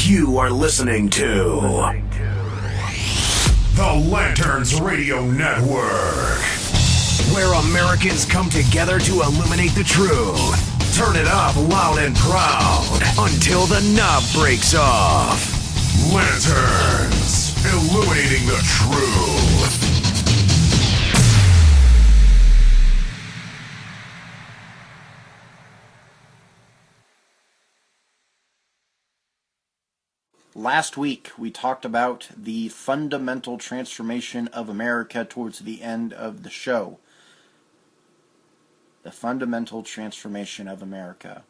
You are listening to the Lanterns Radio Network, where Americans come together to illuminate the truth. Turn it up loud and proud until the knob breaks off. Lanterns, illuminating the truth. Last week, we talked about the fundamental transformation of America towards the end of the show. The fundamental transformation of America.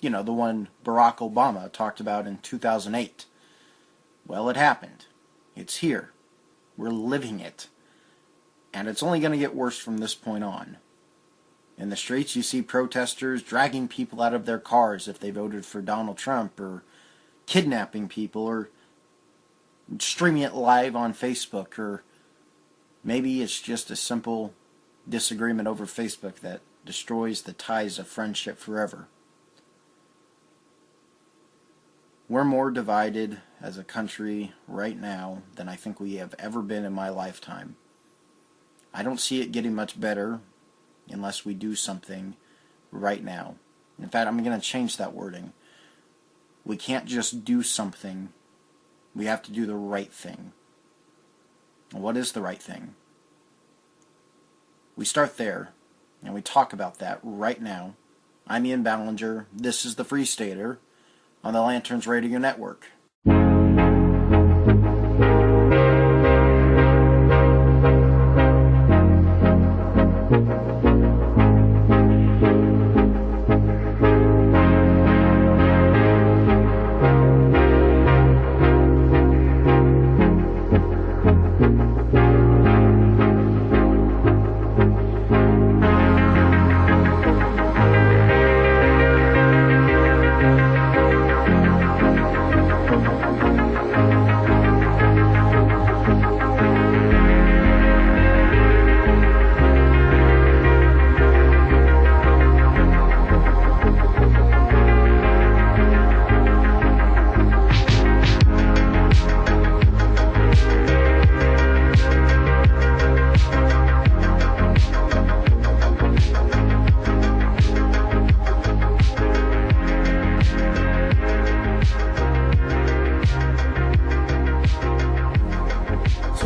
You know, the one Barack Obama talked about in 2008. Well, it happened. It's here. We're living it. And it's only going to get worse from this point on. In the streets, you see protesters dragging people out of their cars if they voted for Donald Trump, or kidnapping people, or streaming it live on Facebook, or maybe it's just a simple disagreement over Facebook that destroys the ties of friendship forever. We're more divided as a country right now than I think we have ever been in my lifetime. I don't see it getting much better unless we do something right now. In fact, I'm going to change that wording. We can't just do something. We have to do the right thing. What is the right thing? We start there, and we talk about that right now. I'm Ian Ballinger. This is the Free Stater on the Lanterns Radio Network.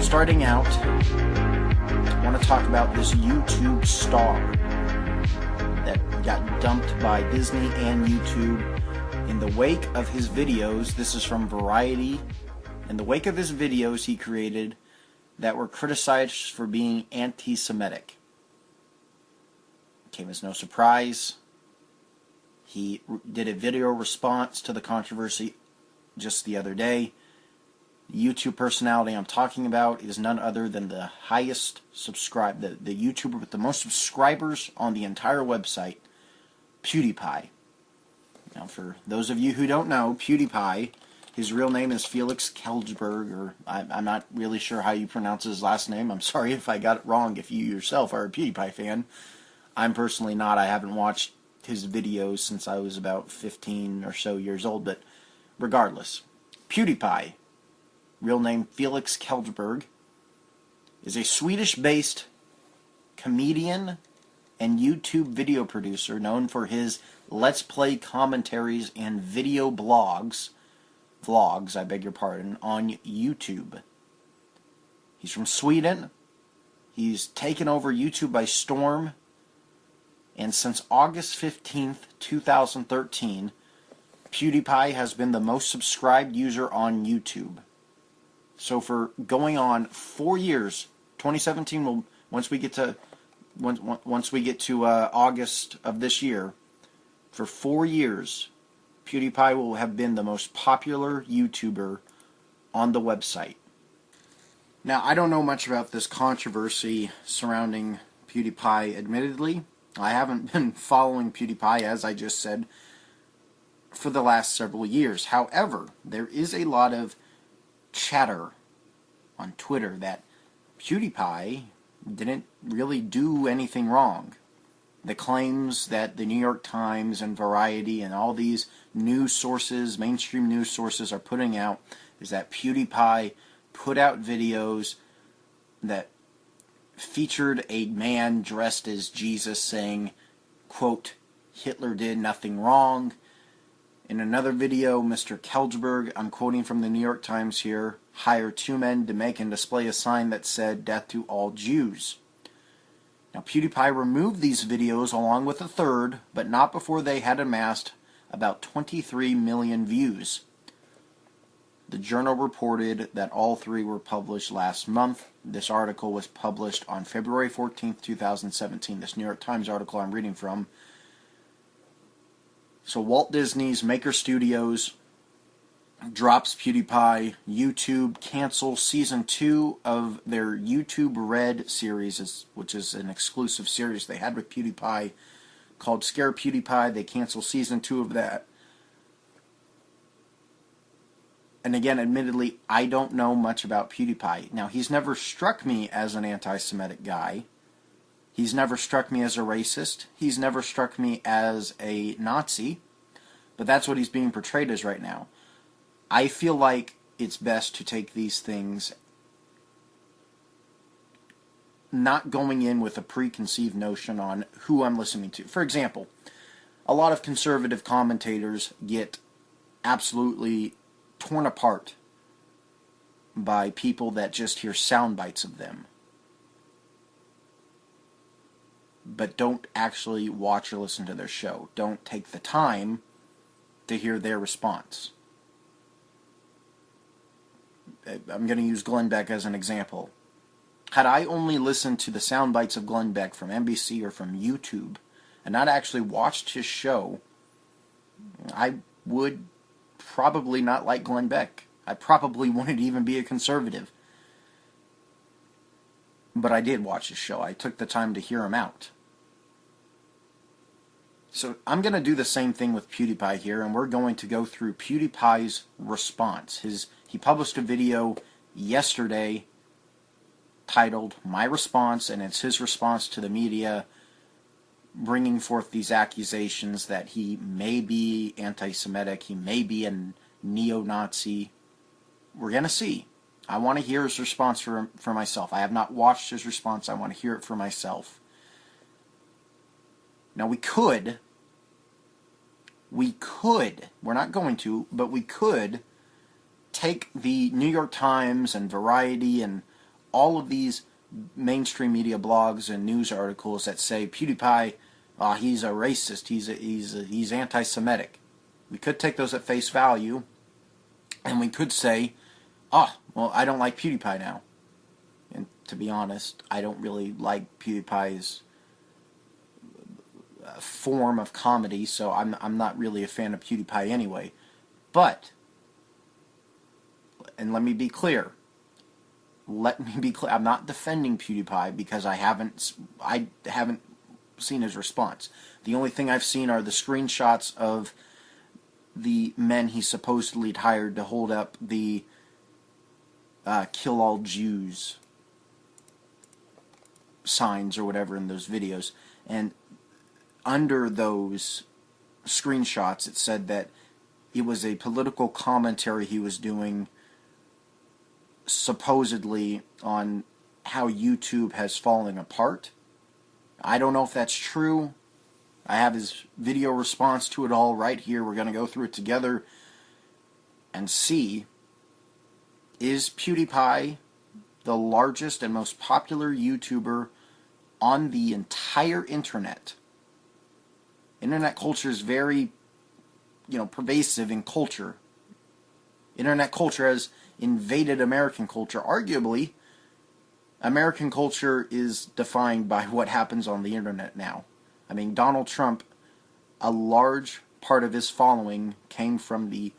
Starting out, I want to talk about this YouTube star that got dumped by Disney and YouTube in the wake of his videos. This is from Variety. In the wake of his videos he created that were criticized for being anti-Semitic. Came as no surprise. He did a video response to the controversy just the other day. The YouTube personality I'm talking about is none other than the highest the YouTuber with the most subscribers on the entire website, PewDiePie. Now, for those of you who don't know, PewDiePie, his real name is Felix Kjelberg, or I'm not really sure how you pronounce his last name. I'm sorry if I got it wrong if you yourself are a PewDiePie fan. I'm personally not. I haven't watched his videos since I was about 15 or so years old, but regardless, PewDiePie, real name Felix Kjelberg, is a Swedish-based comedian and YouTube video producer known for his Let's Play commentaries and video vlogs, on YouTube. He's from Sweden. He's taken over YouTube by storm, and since August 15th, 2013, PewDiePie has been the most subscribed user on YouTube. So for going on 4 years, 2017 will once we get to August of this year, for 4 years, PewDiePie will have been the most popular YouTuber on the website. Now, I don't know much about this controversy surrounding PewDiePie, admittedly. I haven't been following PewDiePie, as I just said, for the last several years. However, there is a lot of chatter on Twitter that PewDiePie didn't really do anything wrong. the claims that the New York Times and Variety and all these news sources, mainstream news sources, are putting out is that PewDiePie put out videos that featured a man dressed as Jesus saying, quote, Hitler did nothing wrong. In another video, Mr. Kelgeberg, I'm quoting from the New York Times here, hired 2 men to make and display a sign that said, death to all Jews. Now, PewDiePie removed these videos along with a third, but not before they had amassed about 23 million views. The Journal reported that all 3 were published last month. This article was published on February 14th, 2017. This New York Times article I'm reading from. So Walt Disney's Maker Studios drops PewDiePie. YouTube cancels Season 2 of their YouTube Red series, which is an exclusive series they had with PewDiePie called Scare PewDiePie. They cancel Season 2 of that. And again, admittedly, I don't know much about PewDiePie. Now, he's never struck me as an anti-Semitic guy. He's never struck me as a racist. He's never struck me as a Nazi. But that's what he's being portrayed as right now. I feel like it's best to take these things not going in with a preconceived notion on who I'm listening to. For example, a lot of conservative commentators get absolutely torn apart by people that just hear sound bites of them, but don't actually watch or listen to their show. Don't take the time to hear their response. I'm going to use Glenn Beck as an example. Had I only listened to the sound bites of Glenn Beck from NBC or from YouTube and not actually watched his show, I would probably not like Glenn Beck. I probably wouldn't even be a conservative. But I did watch his show. I took the time to hear him out. So I'm going to do the same thing with PewDiePie here, and we're going to go through PewDiePie's response. He published a video yesterday titled My Response, and it's his response to the media bringing forth these accusations that he may be anti-Semitic, he may be a neo-Nazi. We're going to see. I want to hear his response for myself. I have not watched his response. I want to hear it for myself. Now we're not going to, but we could take the New York Times and Variety and all of these mainstream media blogs and news articles that say PewDiePie, he's a racist, he's anti-Semitic. We could take those at face value, and we could say, well, I don't like PewDiePie now. And to be honest, I don't really like PewDiePie's form of comedy, so I'm not really a fan of PewDiePie anyway. But, and let me be clear, I'm not defending PewDiePie because I haven't seen his response. The only thing I've seen are the screenshots of the men he supposedly hired to hold up the kill all Jews signs or whatever in those videos. And under those screenshots, it said that it was a political commentary he was doing supposedly on how YouTube has fallen apart. I don't know if that's true. I have his video response to it all right here. We're going to go through it together and see, is PewDiePie the largest and most popular YouTuber on the entire internet? Internet culture is very, pervasive in culture. Internet culture has invaded American culture. Arguably, American culture is defined by what happens on the internet now. I mean, Donald Trump, a large part of his following came from the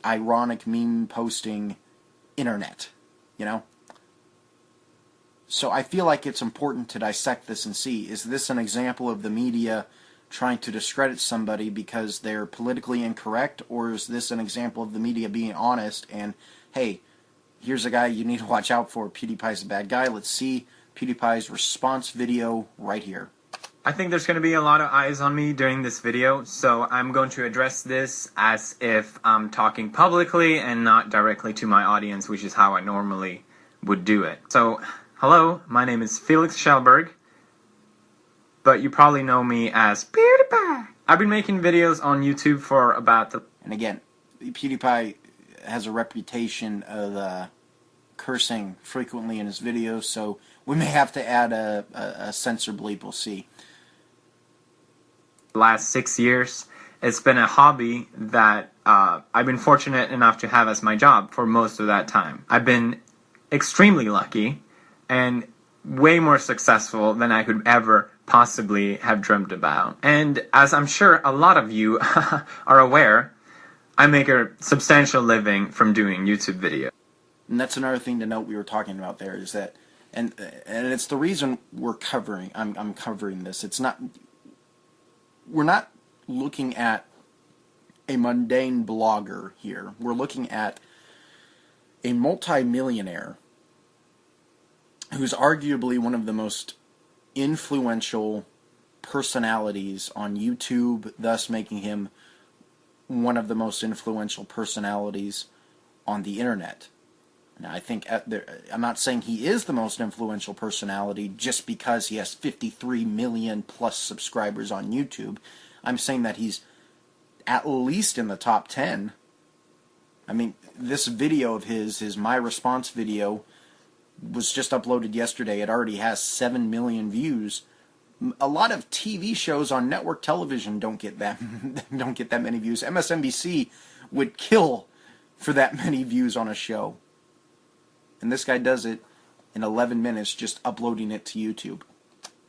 ironic meme posting internet, So I feel like it's important to dissect this and see, is this an example of the media trying to discredit somebody because they're politically incorrect, or is this an example of the media being honest and, hey, here's a guy you need to watch out for, PewDiePie's a bad guy. Let's see PewDiePie's response video right here. I think there's going to be a lot of eyes on me during this video, so I'm going to address this as if I'm talking publicly and not directly to my audience, which is how I normally would do it. So, hello, my name is Felix Schellberg, but you probably know me as PewDiePie. I've been making videos on YouTube for about... And again, PewDiePie has a reputation of cursing frequently in his videos, so we may have to add a censor bleep, we'll see. Last 6 years, it's been a hobby that I've been fortunate enough to have as my job for most of that time. I've been extremely lucky and way more successful than I could ever possibly have dreamt about. And as I'm sure a lot of you are aware, I make a substantial living from doing YouTube videos. And that's another thing to note we were talking about there is that, and it's the reason I'm covering this. It's not, we're not looking at a mundane blogger here. We're looking at a multi-millionaire who's arguably one of the most influential personalities on YouTube, thus making him one of the most influential personalities on the internet. Now, I think I'm not saying he is the most influential personality just because he has 53 million plus subscribers on YouTube. I'm saying that he's at least in the top 10. I mean, this video of his My Response video, was just uploaded yesterday. It already has 7 million views. A lot of TV shows on network television don't get that many views. MSNBC would kill for that many views on a show. And this guy does it in 11 minutes, just uploading it to YouTube.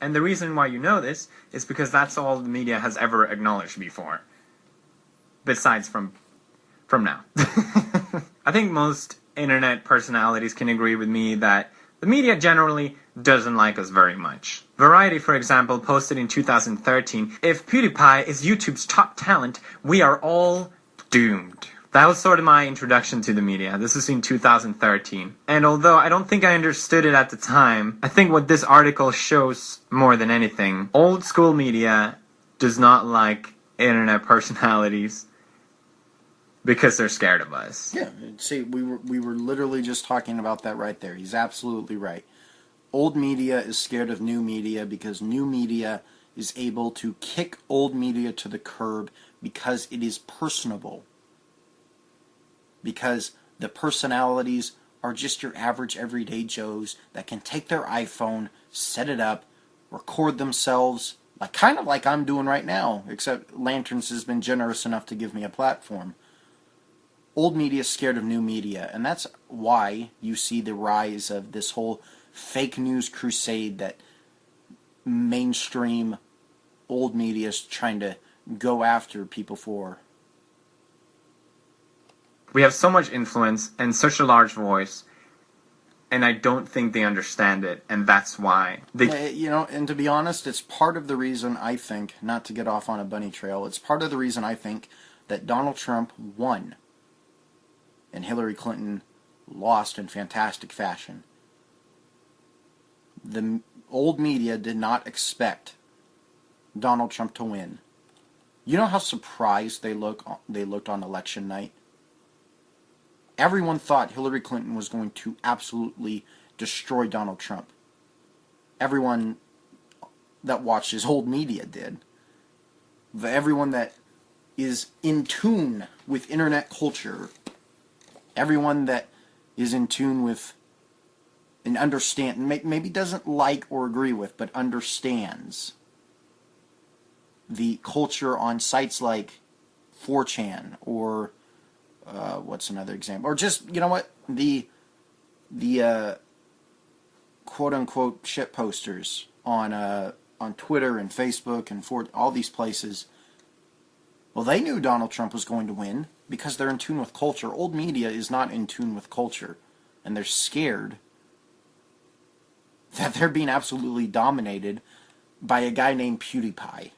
And the reason why you know this is because that's all the media has ever acknowledged before. Besides from now. I think most internet personalities can agree with me that the media generally doesn't like us very much. Variety, for example, posted in 2013, "If PewDiePie is YouTube's top talent, we are all doomed." That was sort of my introduction to the media. This is in 2013. And although I don't think I understood it at the time, I think what this article shows more than anything, old school media does not like internet personalities because they're scared of us. Yeah, see, we were literally just talking about that right there. He's absolutely right. Old media is scared of new media because new media is able to kick old media to the curb because it is personable. Because the personalities are just your average everyday Joes that can take their iPhone, set it up, record themselves, kind of like I'm doing right now, except Lanterns has been generous enough to give me a platform. Old media is scared of new media, and that's why you see the rise of this whole fake news crusade that mainstream old media is trying to go after people for. We have so much influence and such a large voice, and I don't think they understand it, and that's why. And to be honest, it's part of the reason I think, not to get off on a bunny trail, it's part of the reason I think that Donald Trump won and Hillary Clinton lost in fantastic fashion. The old media did not expect Donald Trump to win. You know how surprised they looked on election night? Everyone thought Hillary Clinton was going to absolutely destroy Donald Trump. Everyone that watches old media did. Everyone that is in tune with internet culture, everyone that is in tune with and understand, maybe doesn't like or agree with, but understands the culture on sites like 4chan or what's another example? Or just, you know what? The quote-unquote shit posters on Twitter and Facebook and all these places. Well, they knew Donald Trump was going to win because they're in tune with culture. Old media is not in tune with culture, and they're scared that they're being absolutely dominated by a guy named PewDiePie.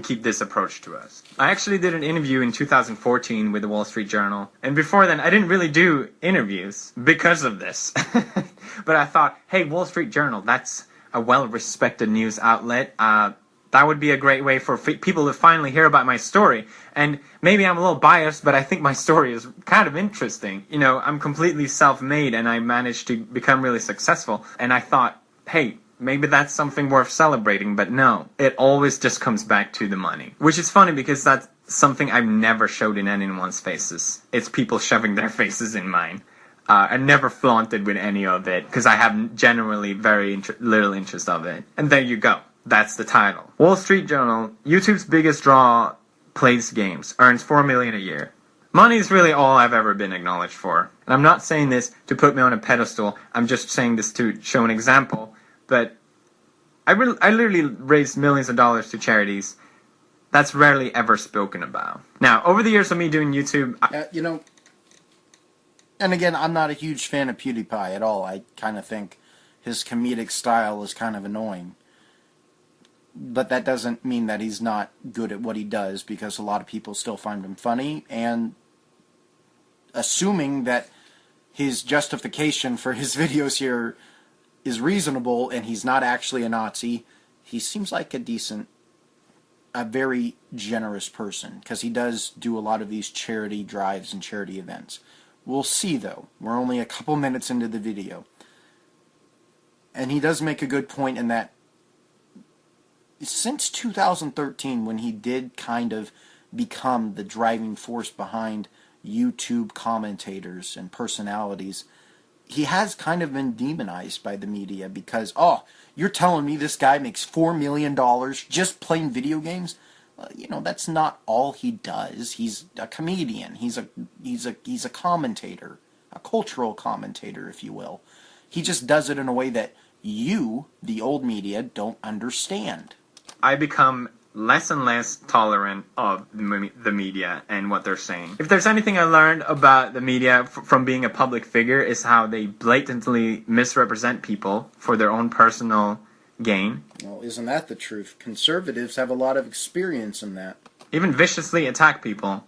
Keep this approach to us. I actually did an interview in 2014 with the Wall Street Journal, and before then I didn't really do interviews because of this. But I thought, hey, Wall Street Journal, that's a well-respected news outlet. That would be a great way for people to finally hear about my story. And maybe I'm a little biased, but I think my story is kind of interesting. You know, I'm completely self-made, and I managed to become really successful. And I thought, hey, maybe that's something worth celebrating, but no. It always just comes back to the money. Which is funny, because that's something I've never showed in anyone's faces. It's people shoving their faces in mine. I never flaunted with any of it, because I have generally very little interest of it. And there you go. That's the title. Wall Street Journal, YouTube's biggest draw plays games, earns $4 million a year. Money is really all I've ever been acknowledged for. And I'm not saying this to put me on a pedestal, I'm just saying this to show an example. But I literally raised millions of dollars to charities. That's rarely ever spoken about. Now, over the years of me doing YouTube... you know, and again, I'm not a huge fan of PewDiePie at all. I kind of think his comedic style is kind of annoying. But that doesn't mean that he's not good at what he does, because a lot of people still find him funny, and assuming that his justification for his videos here is reasonable and he's not actually a Nazi, he seems like a very generous person, because he does do a lot of these charity drives and charity events. We'll see, though. We're only a couple minutes into the video. And he does make a good point in that since 2013, when he did kind of become the driving force behind YouTube commentators and personalities, he has kind of been demonized by the media because, oh, you're telling me this guy makes $4 million just playing video games? You know, that's not all he does. He's a comedian. He's a commentator, a cultural commentator, if you will. He just does it in a way that you, the old media, don't understand. I become less and less tolerant of the media and what they're saying. If there's anything I learned about the media from being a public figure, is how they blatantly misrepresent people for their own personal gain. Well, isn't that the truth? Conservatives have a lot of experience in that. Even viciously attack people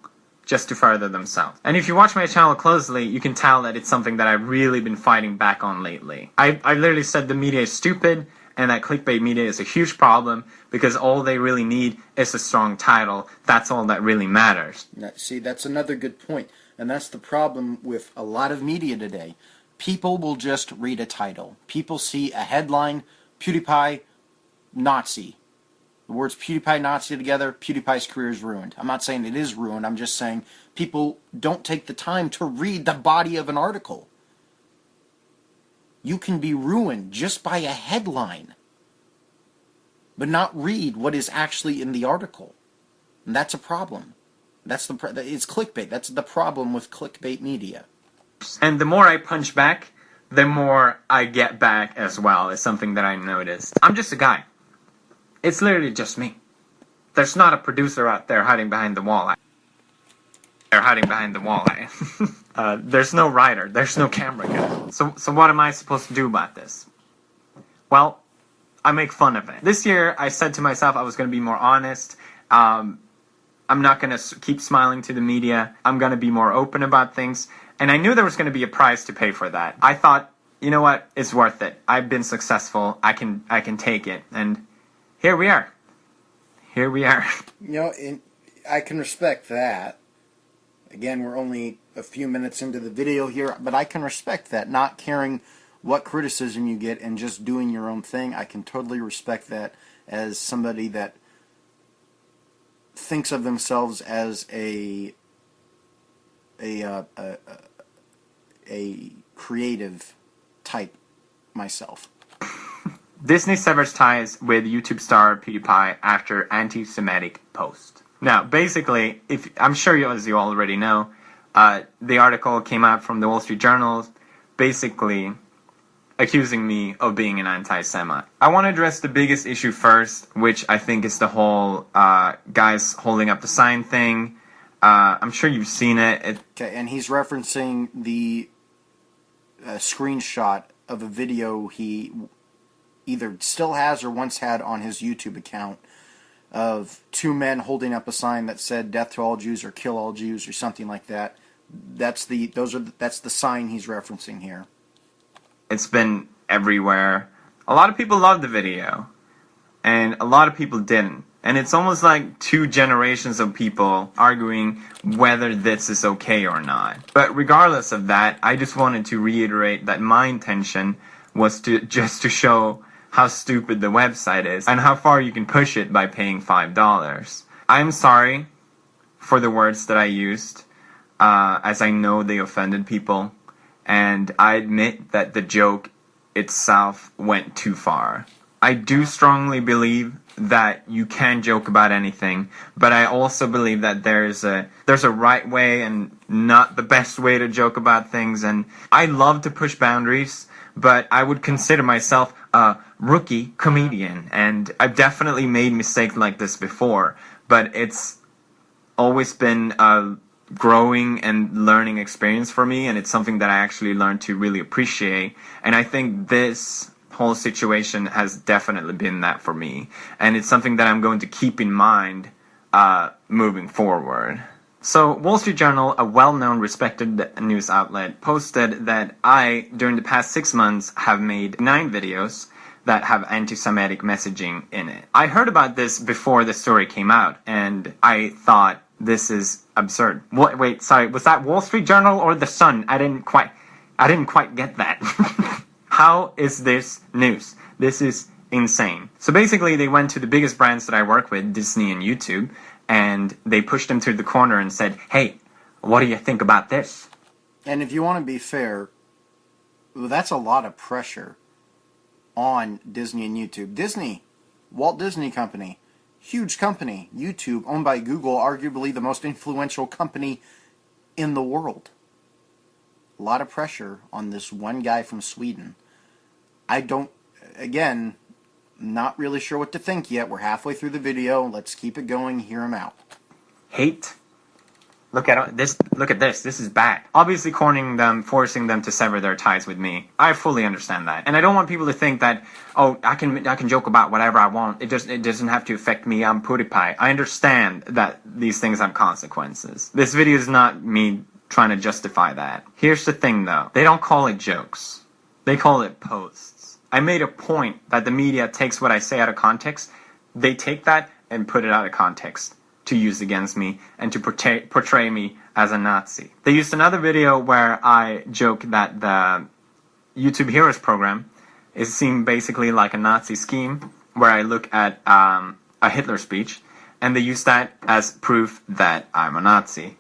just to further themselves. And if you watch my channel closely, you can tell that it's something that I've really been fighting back on lately. I literally said the media is stupid, and that clickbait media is a huge problem, because all they really need is a strong title. That's all that really matters. Now, see, that's another good point. And that's the problem with a lot of media today. People will just read a title. People see a headline, PewDiePie, Nazi. The words PewDiePie, Nazi together, PewDiePie's career is ruined. I'm not saying it is ruined. I'm just saying people don't take the time to read the body of an article. You can be ruined just by a headline, but not read what is actually in the article. And that's a problem. It's clickbait. That's the problem with clickbait media. And the more I punch back, the more I get back as well, is something that I noticed. I'm just a guy. It's literally just me. There's not a producer out there hiding behind the wall. There's no writer. There's no camera guy. So what am I supposed to do about this? Well, I make fun of it. This year, I said to myself I was going to be more honest. I'm not going to keep smiling to the media. I'm going to be more open about things. And I knew there was going to be a price to pay for that. I thought, you know what? It's worth it. I've been successful. I can take it. And here we are. Here we are. You know, I can respect that. Again, we're only a few minutes into the video here, but I can respect that. Not caring what criticism you get and just doing your own thing. I can totally respect that as somebody that thinks of themselves as a creative type myself. Disney severs ties with YouTube star PewDiePie after anti-Semitic post. Now, basically, I'm sure as you already know, the article came out from the Wall Street Journal, basically accusing me of being an anti-Semite. I want to address the biggest issue first, which I think is the whole guys holding up the sign thing. I'm sure you've seen it. Okay, and he's referencing the screenshot of a video he either still has or once had on his YouTube account of two men holding up a sign that said "Death to all Jews" or "Kill all Jews" or something like that. That's the sign he's referencing here. It's been everywhere. A lot of people love the video. and a lot of people didn't. And it's almost like two generations of people arguing whether this is okay or not. But regardless of that, I just wanted to reiterate that my intention was to show how stupid the website is and how far you can push it by paying $5. I'm sorry for the words that I used, as I know they offended people, and I admit that the joke itself went too far. I do strongly believe that you can joke about anything, but I also believe that there's a right way and not the best way to joke about things, and I love to push boundaries, but I would consider myself a rookie comedian, and I've definitely made mistakes like this before, but it's always been a growing and learning experience for me, and it's something that I actually learned to really appreciate, and I think this whole situation has definitely been that for me, and it's something that I'm going to keep in mind moving forward. So, Wall Street Journal, a well-known, respected news outlet, posted that I, during the past 6 months, have made 9 videos that have anti-Semitic messaging in it. I heard about this before the story came out, and I thought, this is absurd. Wait, sorry, was that Wall Street Journal or The Sun? I didn't quite get that. How is this news? This is insane. So basically, they went to the biggest brands that I work with, Disney and YouTube, and they pushed them to the corner and said, hey, what do you think about this? And if you want to be fair, that's a lot of pressure on Disney and YouTube. Disney, Walt Disney Company, huge company. YouTube, owned by Google, arguably the most influential company in the world. A lot of pressure on this one guy from Sweden. Again, not really sure what to think yet. We're halfway through the video. Let's keep it going. Hear him out. Hate? Look at this. This is bad. Obviously cornering them, forcing them to sever their ties with me. I fully understand that. And I don't want people to think that, oh, I can joke about whatever I want. It doesn't have to affect me. I'm PewDiePie. I understand that these things have consequences. This video is not me trying to justify that. Here's the thing though. They don't call it jokes. They call it posts. I made a point that the media takes what I say out of context. They take that and put it out of context to use against me and to portray me as a Nazi. They used another video where I joke that the YouTube Heroes program is seen basically like a Nazi scheme, where I look at a Hitler speech, and they use that as proof that I'm a Nazi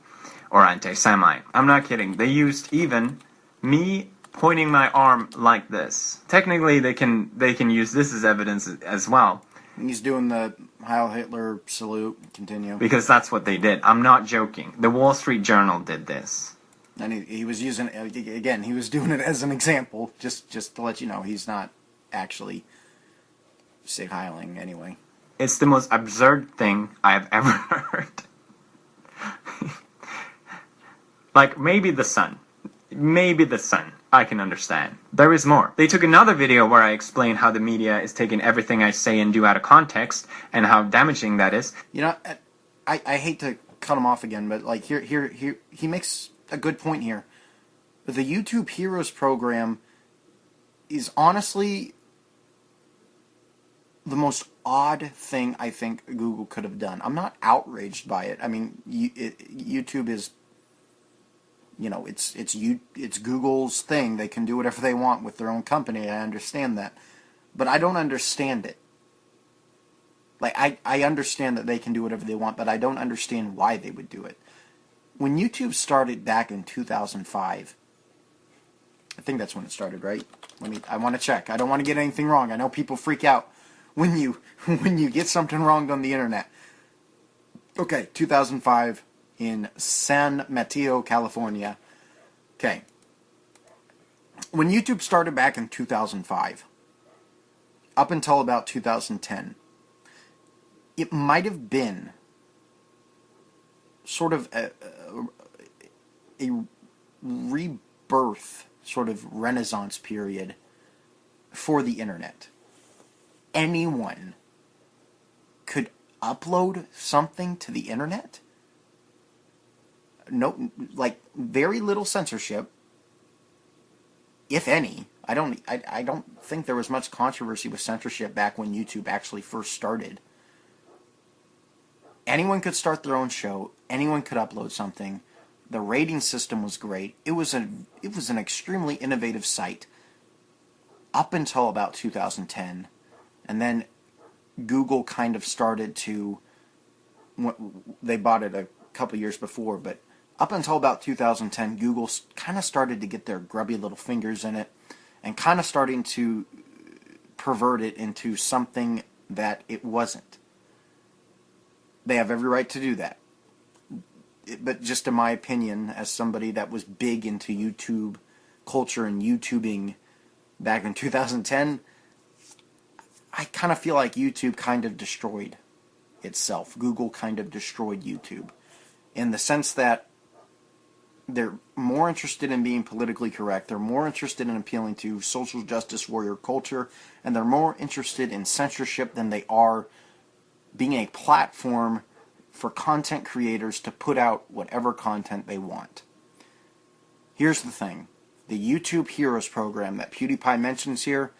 or anti-Semite. I'm not kidding. They used even me pointing my arm like this. Technically, they can use this as evidence as well. He's doing the Heil Hitler salute. Continue. Because that's what they did. I'm not joking. The Wall Street Journal did this. And he was using, again, he was doing it as an example, just to let you know, he's not actually Sig Heiling anyway. It's the most absurd thing I've ever heard. Like, maybe the Sun. I can understand. There is more. They took another video where I explain how the media is taking everything I say and do out of context, and how damaging that is. You know, I hate to cut him off again, but like here he makes a good point here. The YouTube Heroes program is honestly the most odd thing I think Google could have done. I'm not outraged by it. I mean, YouTube is, you know, it's Google's thing. They can do whatever they want with their own company. I understand that. But I don't understand it. Like, I understand that they can do whatever they want, but I don't understand why they would do it. When YouTube started back in 2005, I think that's when it started, right? I want to check. I don't want to get anything wrong. I know people freak out when you get something wrong on the internet. Okay, 2005. In San Mateo, California. Okay. When YouTube started back in 2005, up until about 2010, it might have been sort of a rebirth, sort of renaissance period for the internet. Anyone could upload something to the internet. No, like, very little censorship, if any. I don't think there was much controversy with censorship back when YouTube actually first started. Anyone could start their own show. Anyone could upload something. The rating system was great. It was an extremely innovative site up until about 2010, and then Google kind of started to. They bought it a couple years before, but up until about 2010, Google kind of started to get their grubby little fingers in it and kind of starting to pervert it into something that it wasn't. They have every right to do that. But just in my opinion, as somebody that was big into YouTube culture and YouTubing back in 2010, I kind of feel like YouTube kind of destroyed itself. Google kind of destroyed YouTube in the sense that they're more interested in being politically correct, they're more interested in appealing to social justice warrior culture, and they're more interested in censorship than they are being a platform for content creators to put out whatever content they want. Here's the thing. The YouTube Heroes program that PewDiePie mentions here,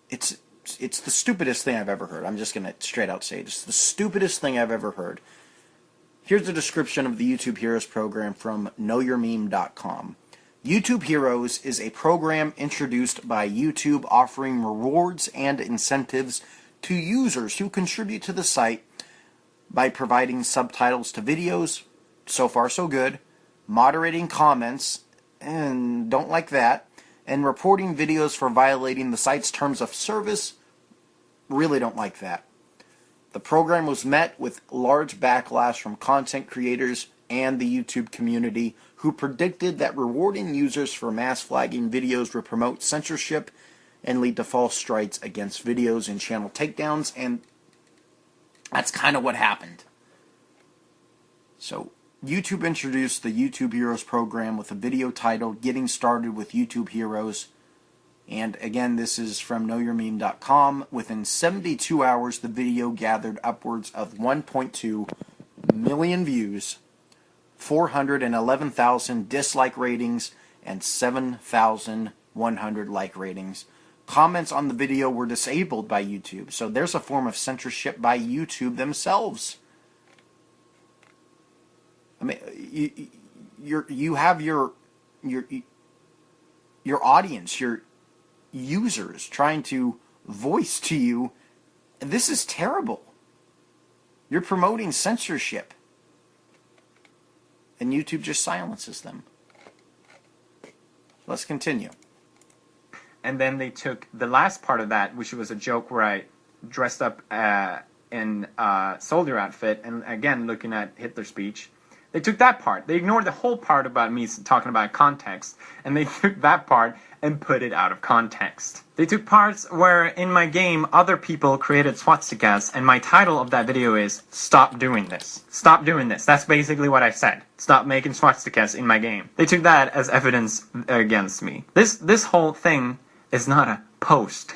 it's the stupidest thing I've ever heard. I'm just going to straight out say it. It's the stupidest thing I've ever heard. Here's a description of the YouTube Heroes program from knowyourmeme.com. YouTube Heroes is a program introduced by YouTube offering rewards and incentives to users who contribute to the site by providing subtitles to videos, so far so good, moderating comments, and don't like that, and reporting videos for violating the site's terms of service, really don't like that. The program was met with large backlash from content creators and the YouTube community who predicted that rewarding users for mass flagging videos would promote censorship and lead to false strikes against videos and channel takedowns, and that's kind of what happened. So, YouTube introduced the YouTube Heroes program with a video titled Getting Started with YouTube Heroes. And again, this is from knowyourmeme.com. Within 72 hours, the video gathered upwards of 1.2 million views, 411,000 dislike ratings, and 7,100 like ratings. Comments on the video were disabled by YouTube, so there's a form of censorship by YouTube themselves. I mean, you have your audience, your users trying to voice to you, and this is terrible. You're promoting censorship, and YouTube just silences them. Let's continue. And then they took the last part of that, which was a joke where I dressed up in a soldier outfit, and again, looking at Hitler's speech. They took that part. They ignored the whole part about me talking about context, and they took that part and put it out of context. They took parts where in my game other people created swastikas, and my title of that video is Stop Doing This. Stop doing this. That's basically what I said. Stop making swastikas in my game. They took that as evidence against me. This whole thing is not a post.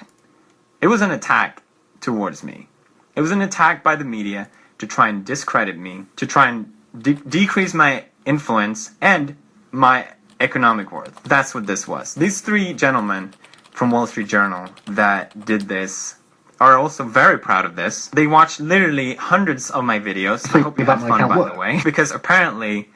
It was an attack towards me. It was an attack by the media to try and discredit me, to try and decrease my influence and my economic worth. That's what this was. These three gentlemen from Wall Street Journal that did this are also very proud of this. They watched literally hundreds of my videos. I hope you have fun, by the way. Because apparently,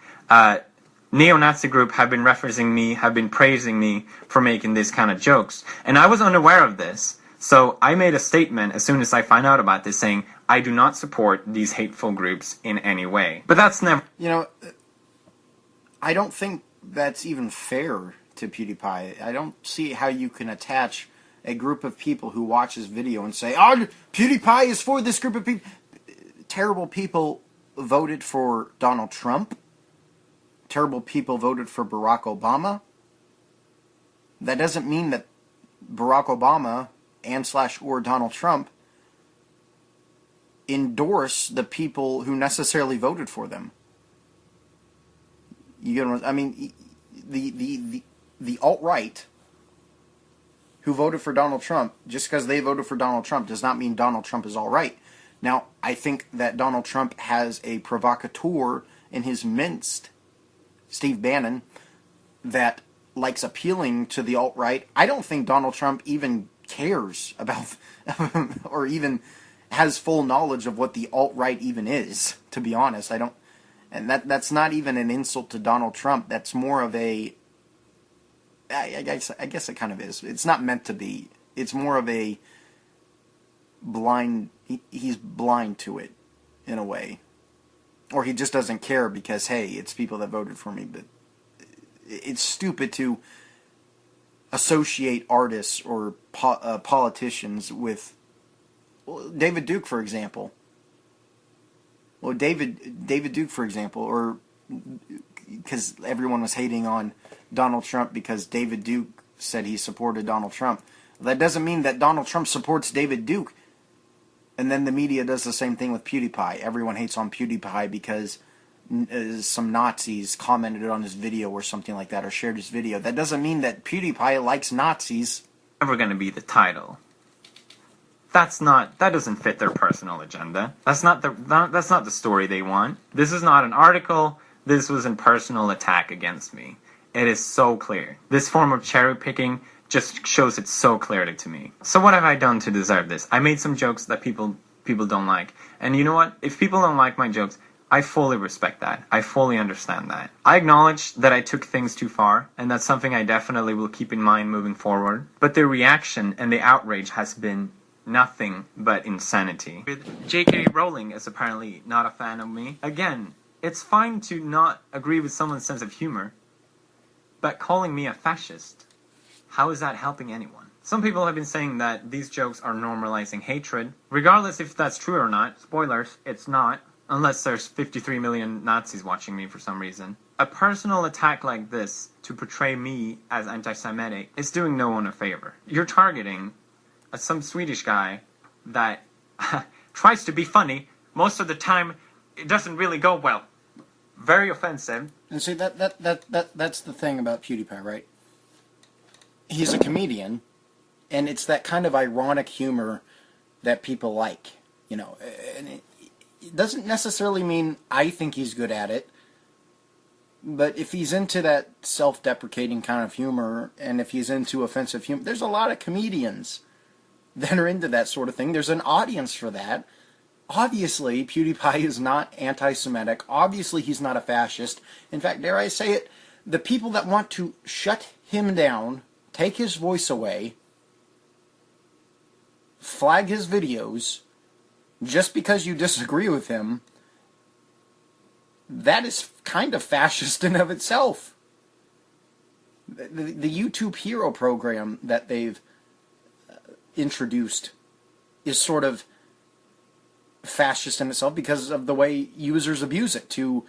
neo-Nazi group have been referencing me, have been praising me for making these kind of jokes. And I was unaware of this. So I made a statement as soon as I found out about this saying, I do not support these hateful groups in any way. But that's never... You know, I don't think that's even fair to PewDiePie. I don't see how you can attach a group of people who watch his video and say, oh, PewDiePie is for this group of people. Terrible people voted for Donald Trump. Terrible people voted for Barack Obama. That doesn't mean that Barack Obama and/or Donald Trump endorse the people who necessarily voted for them. You get what I mean? The alt-right who voted for Donald Trump, just because they voted for Donald Trump does not mean Donald Trump is all right. Now, I think that Donald Trump has a provocateur in his midst, Steve Bannon, that likes appealing to the alt-right. I don't think Donald Trump even cares about or even has full knowledge of what the alt-right even is, to be honest. I don't, and that's not even an insult to Donald Trump. That's more of a, I guess it kind of is. It's not meant to be. It's more of a blind, he's blind to it in a way. Or he just doesn't care because, hey, it's people that voted for me. But it's stupid to associate artists or politicians with, well, David Duke, for example. Well, David Duke, for example, or because everyone was hating on Donald Trump because David Duke said he supported Donald Trump. That doesn't mean that Donald Trump supports David Duke. And then the media does the same thing with PewDiePie. Everyone hates on PewDiePie because some Nazis commented on his video or something like that, or shared his video. That doesn't mean that PewDiePie likes Nazis. Never going to be the title. That doesn't fit their personal agenda. That's not the story they want. This is not an article. This was a personal attack against me. It is so clear. This form of cherry picking just shows it so clearly to me. So what have I done to deserve this? I made some jokes that people don't like. And you know what? If people don't like my jokes, I fully respect that. I fully understand that. I acknowledge that I took things too far, and that's something I definitely will keep in mind moving forward. But the reaction and the outrage has been nothing but insanity. J.K. Rowling is apparently not a fan of me. Again, it's fine to not agree with someone's sense of humor, but calling me a fascist, how is that helping anyone? Some people have been saying that these jokes are normalizing hatred. Regardless if that's true or not, spoilers, it's not. Unless there's 53 million Nazis watching me for some reason. A personal attack like this to portray me as anti-Semitic is doing no one a favor. You're targeting some Swedish guy that tries to be funny. Most of the time, it doesn't really go well. Very offensive. And see, that's the thing about PewDiePie, right? He's a comedian, and it's that kind of ironic humor that people like, you know. And it doesn't necessarily mean I think he's good at it, but if he's into that self-deprecating kind of humor, and if he's into offensive humor, there's a lot of comedians that are into that sort of thing. There's an audience for that. Obviously, PewDiePie is not anti-Semitic. Obviously, he's not a fascist. In fact, dare I say it, the people that want to shut him down, take his voice away, flag his videos, just because you disagree with him, that is kind of fascist in of itself. The YouTube Hero program that they've introduced is sort of fascist in itself because of the way users abuse it to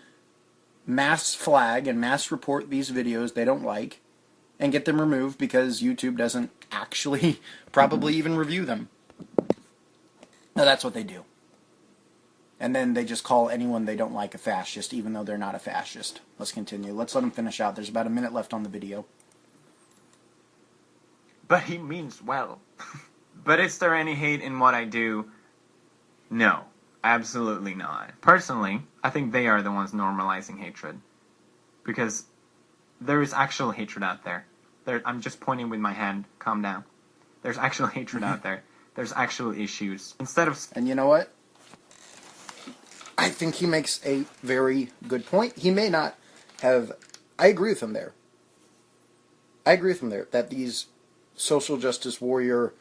mass flag and mass report these videos they don't like and get them removed because YouTube doesn't actually probably even review them. Now that's what they do. And then they just call anyone they don't like a fascist, even though they're not a fascist. Let's continue. Let's let them finish out. There's about a minute left on the video. But he means well. But is there any hate in what I do? No, absolutely not. Personally, I think they are the ones normalizing hatred. Because there is actual hatred out there. I'm just pointing with my hand. Calm down. There's actual hatred out there. There's actual issues. Instead of... And you know what? I think he makes a very good point. He may not have... I agree with him there. That these social justice warrior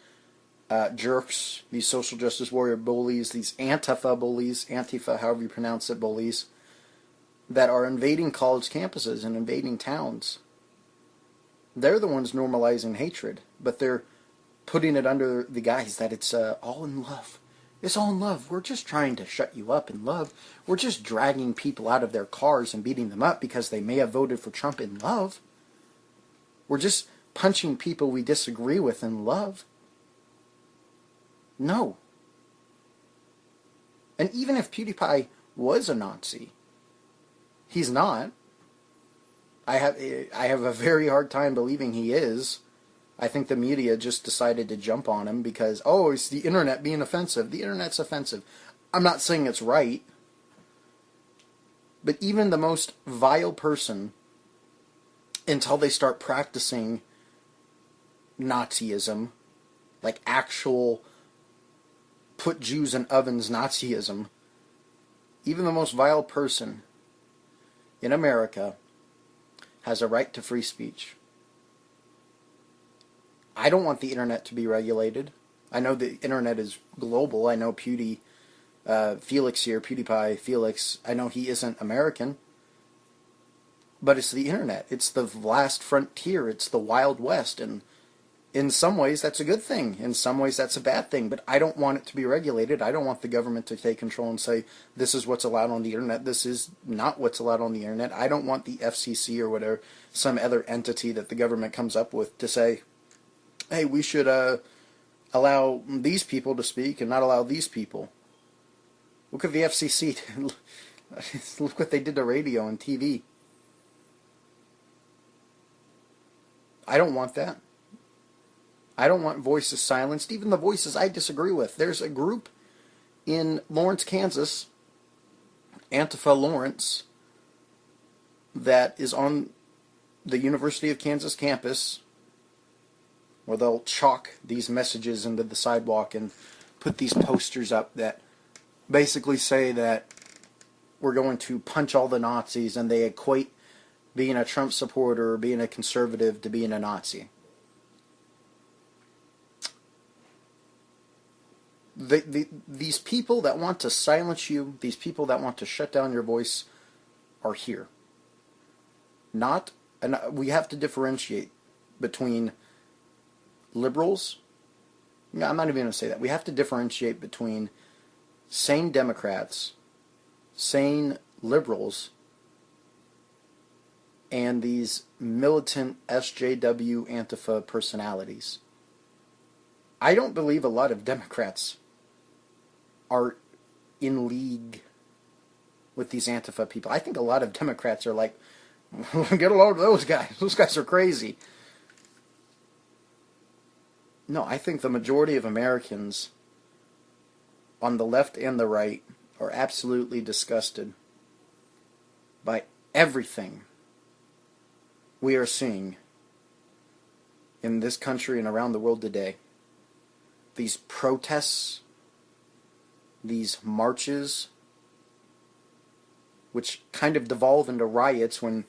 jerks, these social justice warrior bullies, these Antifa, however you pronounce it, bullies, that are invading college campuses and invading towns, they're the ones normalizing hatred, but they're putting it under the guise that it's all in love. It's all in love. We're just trying to shut you up in love. We're just dragging people out of their cars and beating them up because they may have voted for Trump in love. We're just punching people we disagree with in love. No. And even if PewDiePie was a Nazi, he's not. I have a very hard time believing he is. I think the media just decided to jump on him because, oh, it's the internet being offensive. The internet's offensive. I'm not saying it's right. But even the most vile person until they start practicing Nazism, like actual put Jews in ovens Nazism, even the most vile person in America has a right to free speech. I don't want the internet to be regulated. I know the internet is global. I know Felix here, PewDiePie Felix, I know he isn't American. But it's the internet. It's the last frontier. It's the Wild West. And in some ways, that's a good thing. In some ways, that's a bad thing. But I don't want it to be regulated. I don't want the government to take control and say, this is what's allowed on the internet. This is not what's allowed on the internet. I don't want the FCC or whatever, some other entity that the government comes up with to say, hey, we should allow these people to speak and not allow these people. Look at the FCC. Look what they did to radio and TV. I don't want that. I don't want voices silenced, even the voices I disagree with. There's a group in Lawrence, Kansas, Antifa Lawrence, that is on the University of Kansas campus, where they'll chalk these messages into the sidewalk and put these posters up that basically say that we're going to punch all the Nazis, and they equate being a Trump supporter or being a conservative to being a Nazi. These people that want to silence you, these people that want to shut down your voice are here. We have to differentiate between liberals. No, I'm not even going to say that. We have to differentiate between sane Democrats, sane liberals, and these militant SJW Antifa personalities. I don't believe a lot of Democrats are in league with these Antifa people. I think a lot of Democrats are like, get a load of those guys. Those guys are crazy. No, I think the majority of Americans on the left and the right are absolutely disgusted by everything we are seeing in this country and around the world today. These protests, these marches, which kind of devolve into riots when,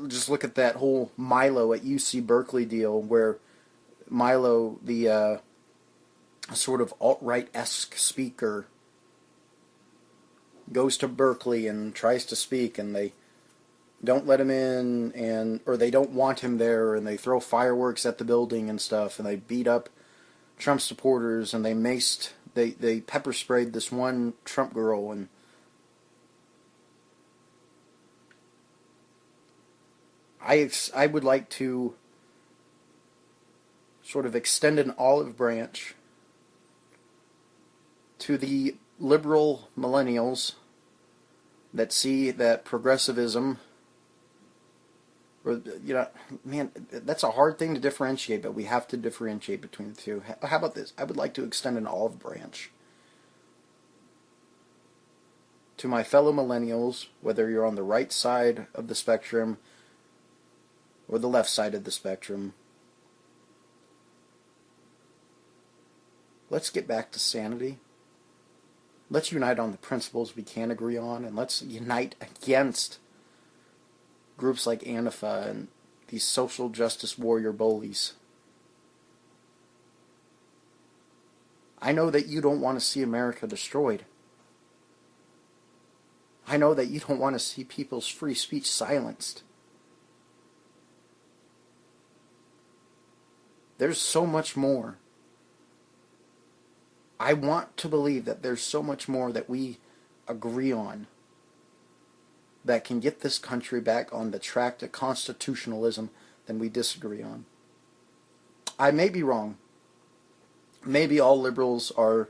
just look at that whole Milo at UC Berkeley deal, where Milo, the sort of alt-right-esque speaker, goes to Berkeley and tries to speak, and they don't let him in, or they don't want him there, and they throw fireworks at the building and stuff, and they beat up Trump supporters, and they pepper sprayed this one Trump girl, and I would like to sort of extend an olive branch to the liberal millennials that see that progressivism, or, you know, man, that's a hard thing to differentiate, but we have to differentiate between the two. How about this? I would like to extend an olive branch to my fellow millennials, whether you're on the right side of the spectrum or the left side of the spectrum. Let's get back to sanity. Let's unite on the principles we can agree on, and let's unite against groups like Antifa and these social justice warrior bullies. I know that you don't want to see America destroyed. I know that you don't want to see people's free speech silenced. There's so much more. I want to believe that there's so much more that we agree on that can get this country back on the track to constitutionalism than we disagree on. I may be wrong. Maybe all liberals are,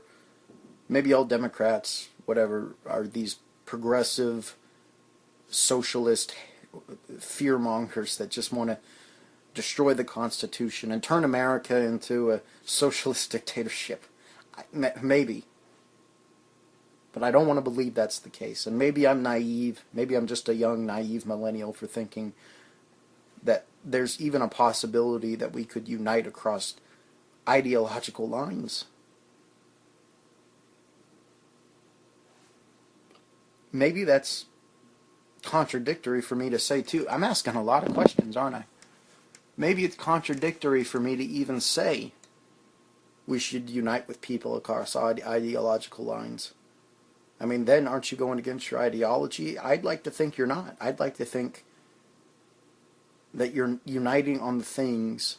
maybe all Democrats, whatever, are these progressive, socialist fearmongers that just want to destroy the Constitution and turn America into a socialist dictatorship. Maybe. But I don't want to believe that's the case. And maybe I'm naive. Maybe I'm just a young, naive millennial for thinking that there's even a possibility that we could unite across ideological lines. Maybe that's contradictory for me to say too. I'm asking a lot of questions, aren't I? Maybe it's contradictory for me to even say we should unite with people across ideological lines. I mean, then aren't you going against your ideology? I'd like to think you're not. I'd like to think that you're uniting on the things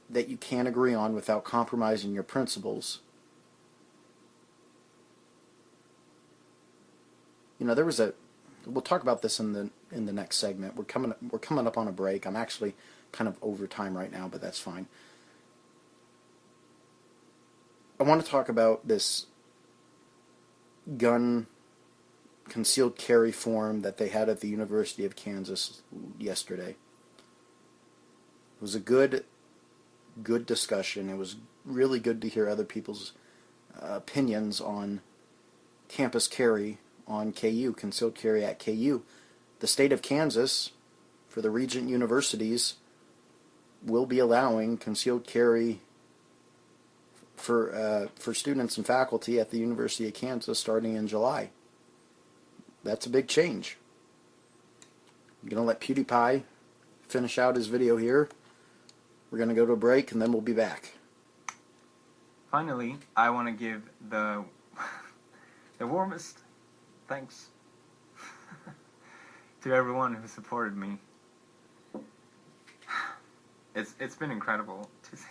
that you can agree on without compromising your principles. You know, we'll talk about this in the next segment. We're coming up on a break. I'm actually kind of over time right now, but that's fine. I want to talk about this gun concealed carry forum that they had at the University of Kansas yesterday. It was a good discussion. It was really good to hear other people's opinions on campus carry on KU, concealed carry at KU. The state of Kansas, for the Regent universities, will be allowing concealed carry for students and faculty at the University of Kansas starting in July. That's a big change. I'm going to let PewDiePie finish out his video here. We're going to go to a break and then we'll be back. Finally, I want to give the warmest thanks to everyone who supported me. It's been incredible to see.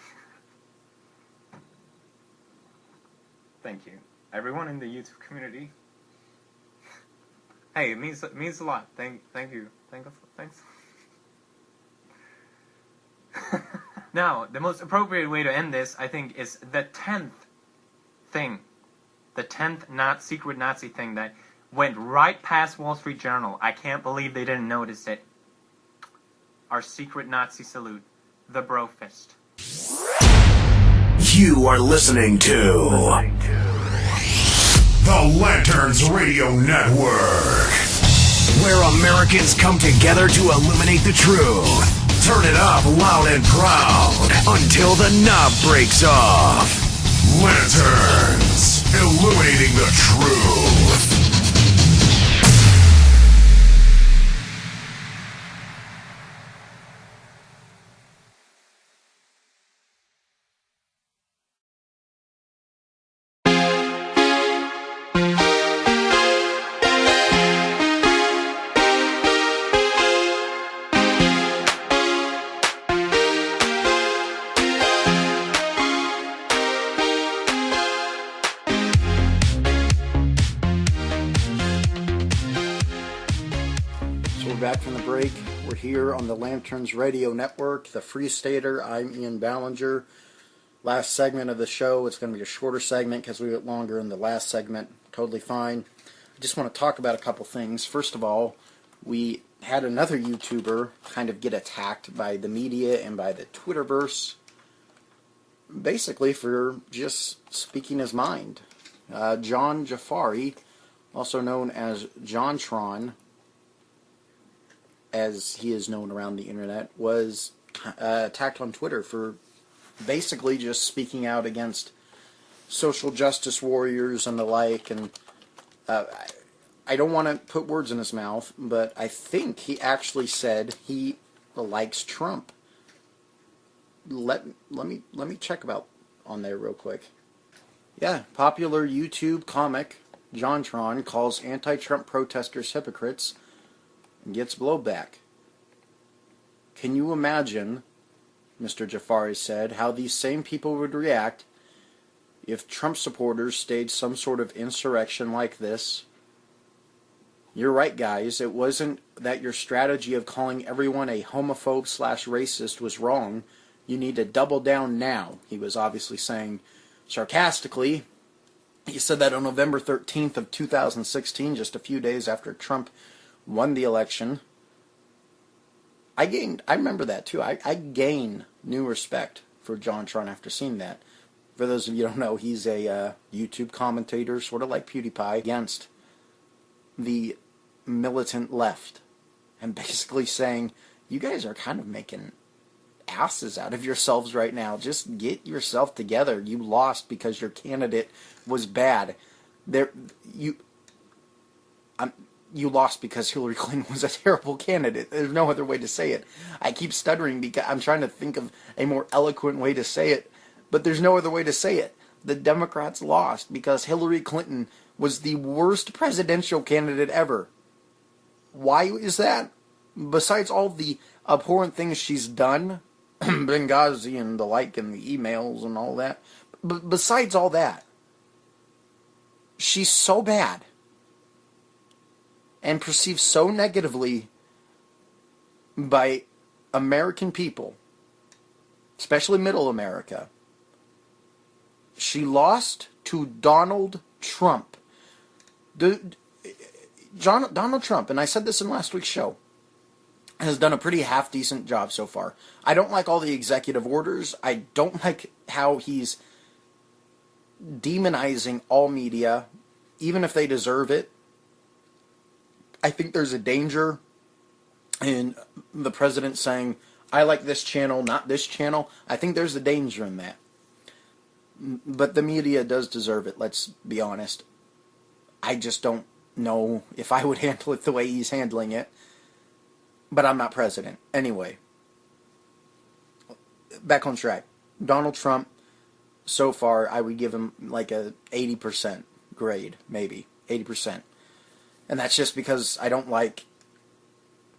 Thank you, everyone in the YouTube community. Hey, it means a lot. Thank you. Thanks. Now, the most appropriate way to end this, I think, is the 10th thing. The 10th secret Nazi thing that went right past Wall Street Journal. I can't believe they didn't notice it. Our secret Nazi salute. The bro fist. You are listening to the Lanterns Radio Network, where Americans come together to illuminate the truth. Turn it up loud and proud until the knob breaks off. Lanterns, illuminating the truth. Back from the break. We're here on the Lanterns Radio Network, the Free Stater. I'm Ian Ballinger. Last segment of the show. It's going to be a shorter segment because we went longer in the last segment. Totally fine. I just want to talk about a couple things. First of all, we had another YouTuber kind of get attacked by the media and by the Twitterverse, basically for just speaking his mind. John Jafari, also known as JonTron, as he is known around the internet, was attacked on Twitter for basically just speaking out against social justice warriors and the like. And I don't want to put words in his mouth, but I think he actually said he likes Trump. Let me check about on there real quick. Yeah, popular YouTube comic JonTron calls anti-Trump protesters hypocrites and gets blowback. Can you imagine, Mr. Jafari said, how these same people would react if Trump supporters staged some sort of insurrection like this? You're right, guys. It wasn't that your strategy of calling everyone a homophobe/racist was wrong. You need to double down now, he was obviously saying sarcastically. He said that on November 13th of 2016, just a few days after Trump won the election. I remember that too. I gained new respect for JonTron after seeing that. For those of you who don't know, he's a YouTube commentator, sort of like PewDiePie, against the militant left. and basically saying, you guys are kind of making asses out of yourselves right now. Just get yourself together. You lost because your candidate was bad. You lost because Hillary Clinton was a terrible candidate. There's no other way to say it. I keep stuttering because I'm trying to think of a more eloquent way to say it, but there's no other way to say it. The Democrats lost because Hillary Clinton was the worst presidential candidate ever. Why is that? Besides all the abhorrent things she's done, Benghazi and the like and the emails and all that, besides all that, she's so bad and perceived so negatively by American people, especially middle America. She lost to Donald Trump. Donald Trump, and I said this in last week's show, has done a pretty half-decent job so far. I don't like all the executive orders. I don't like how he's demonizing all media, even if they deserve it. I think there's a danger in the president saying, I like this channel, not this channel. I think there's a danger in that. But the media does deserve it, let's be honest. I just don't know if I would handle it the way he's handling it. But I'm not president. Anyway, back on track. Donald Trump, so far, I would give him like a 80% grade, maybe. 80%. And that's just because I don't like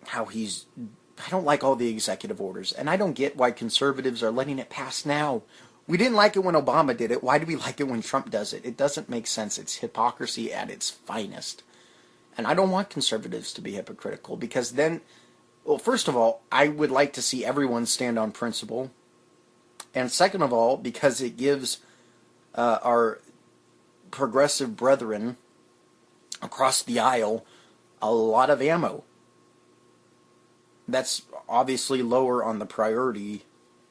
how I don't like all the executive orders. And I don't get why conservatives are letting it pass now. We didn't like it when Obama did it. Why do we like it when Trump does it? It doesn't make sense. It's hypocrisy at its finest. And I don't want conservatives to be hypocritical because then, well, first of all, I would like to see everyone stand on principle. And second of all, because it gives our progressive brethren across the aisle a lot of ammo. That's obviously lower on the priority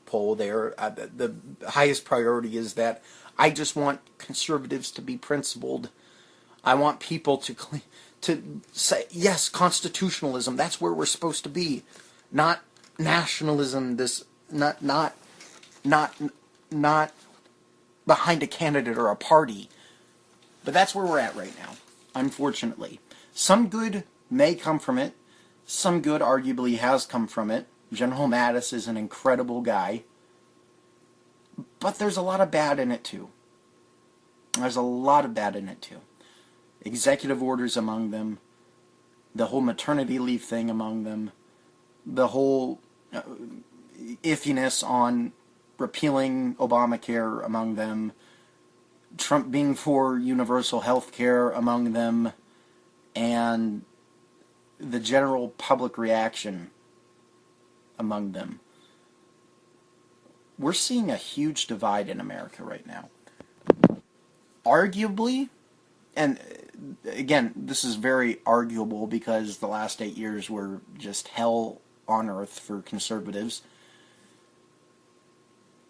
poll there. The highest priority is that I just want conservatives to be principled. I want people to say, yes, constitutionalism, that's where we're supposed to be. Not nationalism, not behind a candidate or a party. But that's where we're at right now, unfortunately. Some good may come from it. Some good arguably has come from it. General Mattis is an incredible guy. But there's a lot of bad in it too. There's a lot of bad in it too. Executive orders among them. The whole maternity leave thing among them. The whole iffiness on repealing Obamacare among them. Trump being for universal health care among them. And the general public reaction among them. We're seeing a huge divide in America right now. Arguably, and again, this is very arguable because the last 8 years were just hell on earth for conservatives.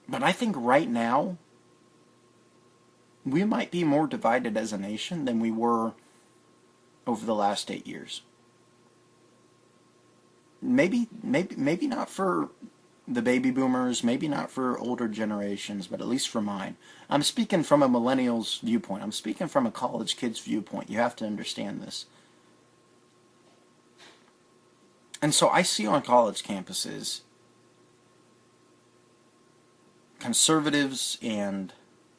But I think right now, we might be more divided as a nation than we were over the last 8 years. Maybe not for the baby boomers, maybe not for older generations, but at least for mine. I'm speaking from a millennial's viewpoint. I'm speaking from a college kid's viewpoint. You have to understand this. And so I see on college campuses conservatives and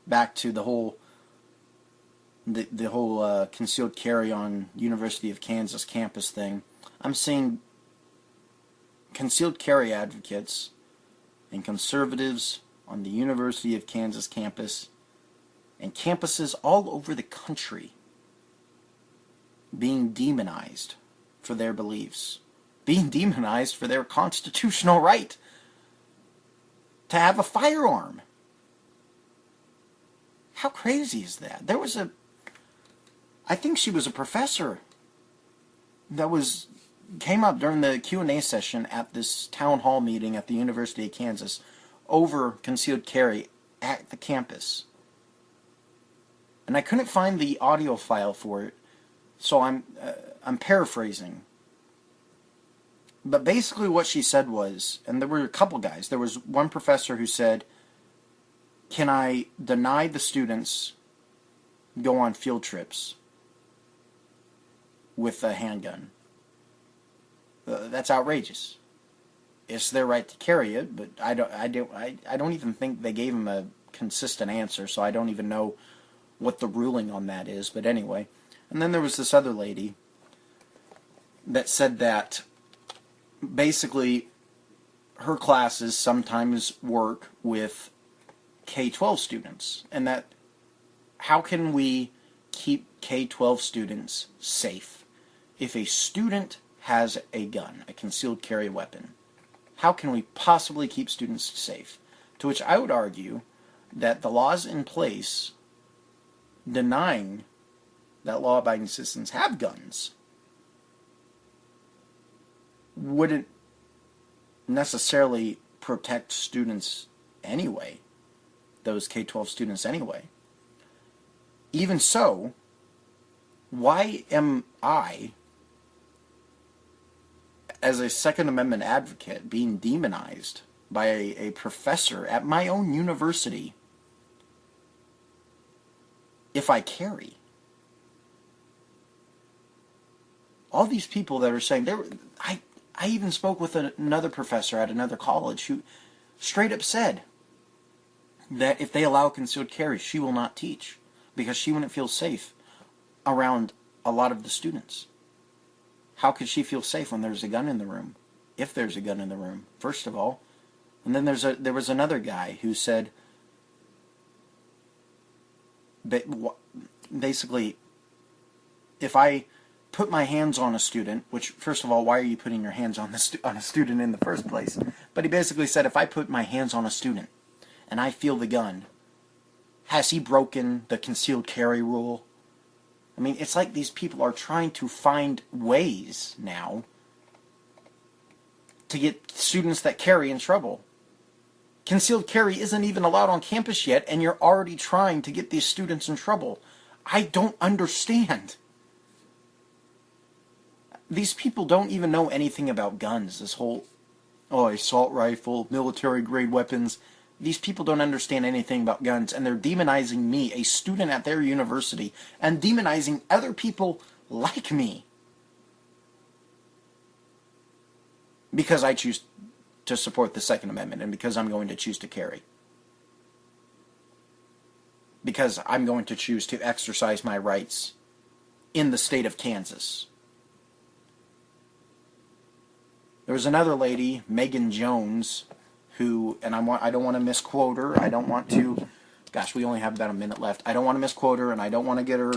back to the whole concealed carry on University of Kansas campus thing. I'm seeing concealed carry advocates and conservatives on the University of Kansas campus and campuses all over the country being demonized for their beliefs, being demonized for their constitutional right to have a firearm. How crazy is that? I think she was a professor that came up during the Q&A session at this town hall meeting at the University of Kansas over concealed carry at the campus. And I couldn't find the audio file for it, so I'm paraphrasing. But basically what she said was, and there were a couple guys, there was one professor who said, can I deny the students go on field trips with a handgun? That's outrageous. It's their right to carry it, but I don't even think they gave him a consistent answer, so I don't even know what the ruling on that is, but anyway. And then there was this other lady that said that basically her classes sometimes work with K-12 students, and that how can we keep K-12 students safe? If a student has a gun, a concealed carry weapon, how can we possibly keep students safe? To which I would argue that the laws in place denying that law-abiding citizens have guns wouldn't necessarily protect students anyway, those K-12 students anyway. Even so, why am I, as a Second Amendment advocate, being demonized by a professor at my own university if I carry? All these people that are saying, I even spoke with another professor at another college who straight up said that if they allow concealed carry, she will not teach because she wouldn't feel safe around a lot of the students. How could she feel safe when there's a gun in the room? If there's a gun in the room, first of all. And then there was another guy who said, basically, if I put my hands on a student, which, first of all, why are you putting your hands on a student in the first place? But he basically said, if I put my hands on a student and I feel the gun, has he broken the concealed carry rule? I mean, it's like these people are trying to find ways now to get students that carry in trouble. Concealed carry isn't even allowed on campus yet, and you're already trying to get these students in trouble. I don't understand. These people don't even know anything about guns. This whole, assault rifle, military-grade weapons. These people don't understand anything about guns, and they're demonizing me, a student at their university, and demonizing other people like me because I choose to support the Second Amendment and because I'm going to choose to carry. Because I'm going to choose to exercise my rights in the state of Kansas. There was another lady, Megan Jones, who, and I don't want to misquote her, I don't want to, gosh, we only have about a minute left, I don't want to misquote her, and I don't want to get her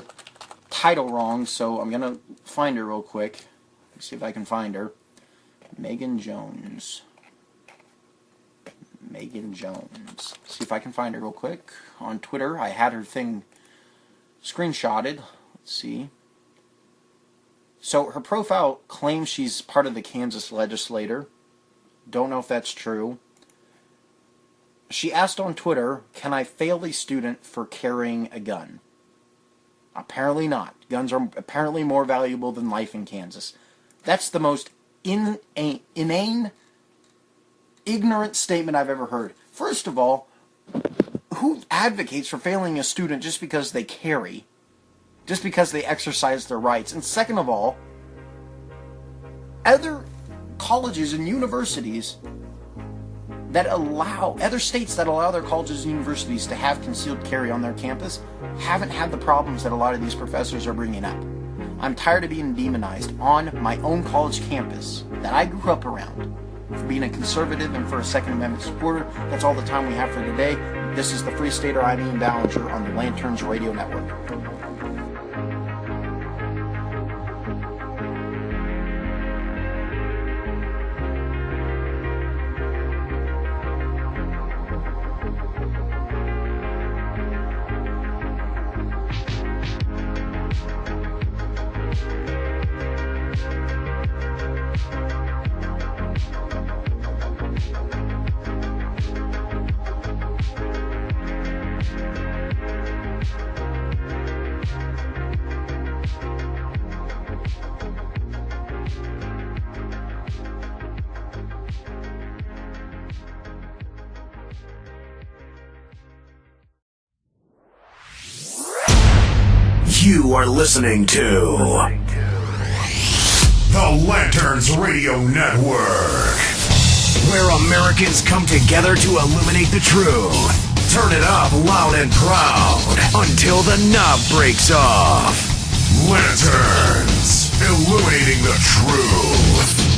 title wrong, so I'm going to find her real quick. Let's see if I can find her. Megan Jones. Megan Jones. See if I can find her real quick. On Twitter, I had her thing screenshotted. Let's see. So her profile claims she's part of the Kansas legislature. Don't know if that's true. She asked on Twitter, can I fail a student for carrying a gun? Apparently not. Guns are apparently more valuable than life in Kansas. That's the most inane, ignorant statement I've ever heard. First of all, who advocates for failing a student just because they carry? Just because they exercise their rights? And second of all, other colleges and universities that allow, other states that allow their colleges and universities to have concealed carry on their campus haven't had the problems that a lot of these professors are bringing up. I'm tired of being demonized on my own college campus that I grew up around for being a conservative and for a Second Amendment supporter. That's all the time we have for today. This is the Free Stater. I'm Ian Ballinger on the Lanterns Radio Network. You are listening to the Lanterns Radio Network, where Americans come together to illuminate the truth. Turn it up loud and proud until the knob breaks off. Lanterns, illuminating the truth.